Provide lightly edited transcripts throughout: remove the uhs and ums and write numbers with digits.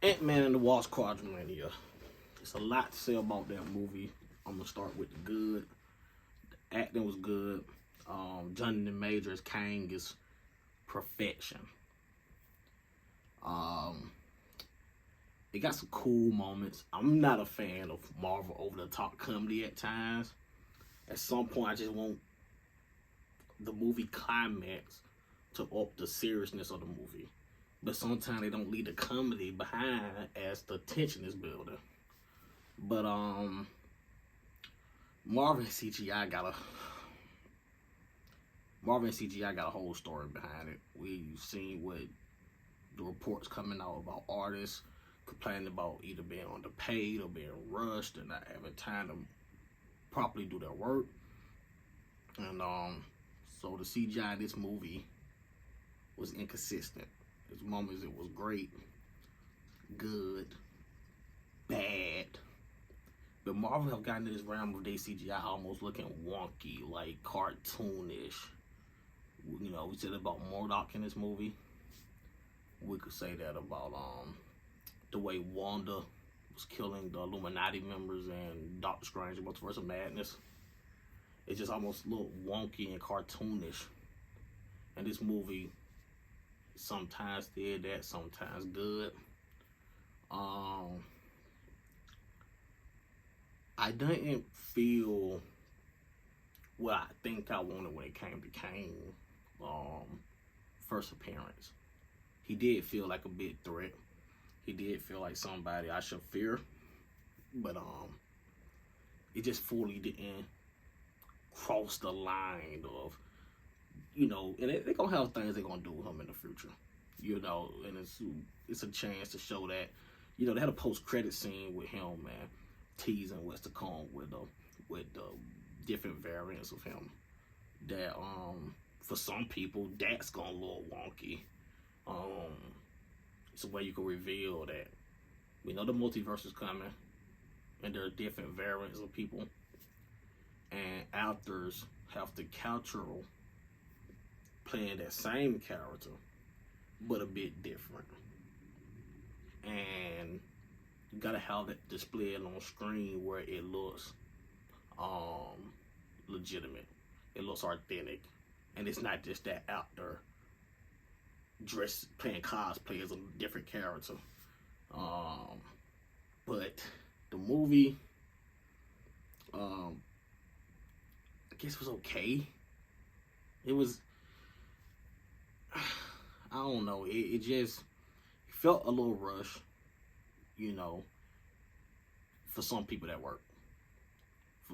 Ant-Man and the Wasp Quantumania. It's a lot to say about that movie. I'm gonna start with the good. The acting was good. Jonathan Majors Kang is perfection. It got some cool moments. I'm not a fan of Marvel over the top comedy at times. At some point, I just want the movie climax to up the seriousness of the movie. But sometimes they don't leave the comedy behind as the tension is building. But Marvel and CGI got a whole story behind it. We've seen what the reports coming out about artists complaining about either being underpaid or being rushed and not having time to properly do their work. And so the CGI in this movie was inconsistent. There's moments it was great, good, bad. But Marvel have gotten to this realm of their CGI almost looking wonky, like cartoonish. You know, we said about Murdoch in this movie. We could say that about the way Wanda was killing the Illuminati members and Doctor Strange and Multiverse of Madness. It just almost looked wonky and cartoonish. And this movie sometimes did that, sometimes good. I didn't feel what I think I wanted when it came to Kang first appearance. He did feel like a big threat. He did feel like somebody I should fear. But it just fully didn't cross the line of, you know, and they're gonna have things they're gonna do with him in the future. You know, and it's a chance to show that, you know, they had a post-credit scene with him, man, teasing what's to come with the different variants of him. That for some people that's gonna look wonky. It's a way you can reveal that we know the multiverse is coming, and there are different variants of people, and actors have to capture playing that same character, but a bit different. And you gotta have that displayed on screen where it looks legitimate. It looks authentic. And it's not just that actor dressed playing cosplay as a different character. But the movie I guess was okay. It was, I don't know, it just felt a little rushed, you know. For some people that worked.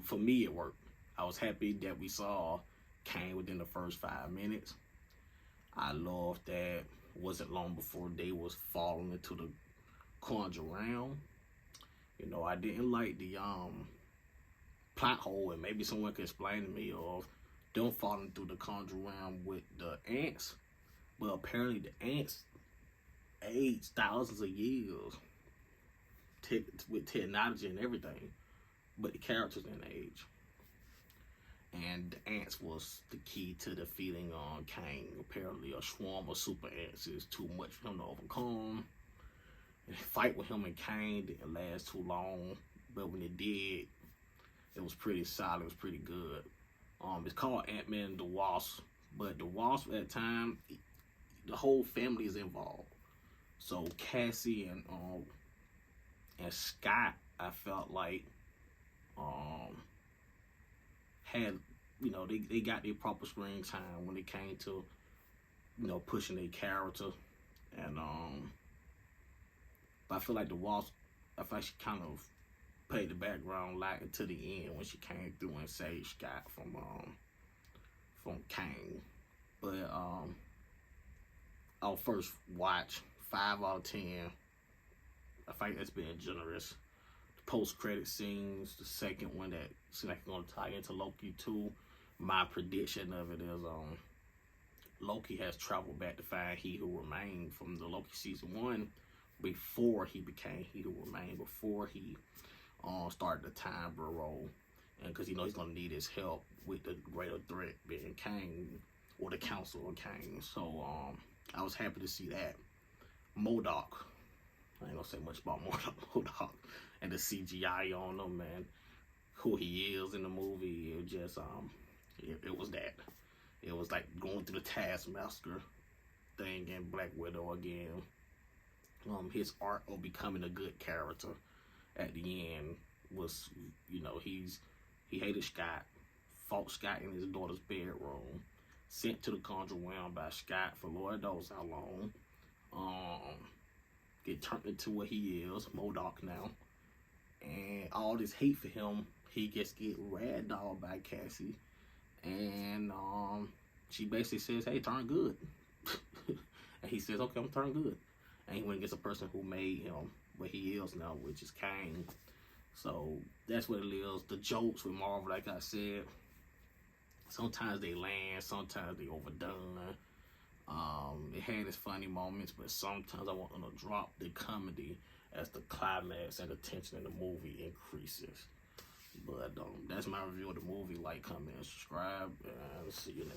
For me it worked. I was happy that we saw Kane within the first 5 minutes. I loved that it wasn't long before they was falling into the Conjure realm. You know, I didn't like the plot hole, and maybe someone could explain to me of them falling through the Conjure realm with the ants. But apparently the ants aged thousands of years with technology and everything, but the characters didn't age. And the ants was the key to defeating Kang. Apparently a swarm of super ants is too much for him to overcome. And the fight with him and Kang didn't last too long, but when it did, it was pretty solid. It was pretty good. It's called Ant-Man and the Wasp, but the Wasp at the time, the whole family is involved. So Cassie and Scott, I felt like had, you know, they got their proper screen time when it came to, you know, pushing their character. And but I feel like the Wasp, I feel like she kind of played the background light until the end when she came through and saved Scott from Kang. But our first watch, 5 out of 10. I think that's being generous. The post-credit scenes, the second one that seems like it's going to tie into Loki 2. My prediction of it is Loki has traveled back to find He Who Remained from the Loki season 1 before he became He Who Remained, before he started the Time Bureau, and because he knows he's going to need his help with the greater threat being Kang, or the Council of Kang. So I was happy to see that. MODOK, I ain't gonna say much about Modok and the CGI on him, man. Who he is in the movie, it just it was that. It was like going through the Taskmaster thing in Black Widow again. His arc of becoming a good character at the end was, he hated Scott, fought Scott in his daughter's bedroom, sent to the conjugal realm by Scott for Lord knows how long. Get turned into what he is, Modok now, and all this hate for him, he just get ragdolled by Cassie, and she basically says, "Hey, turn good," and he says, "Okay, I'm turning good," and he went and gets a person who made him what he is now, which is Kang. So that's what it is. The jokes with Marvel, like I said, sometimes they land, sometimes they overdone. It had its funny moments, but sometimes I want them to drop the comedy as the climax and the tension in the movie increases. But that's my review of the movie. Like, comment, and subscribe, and see you next.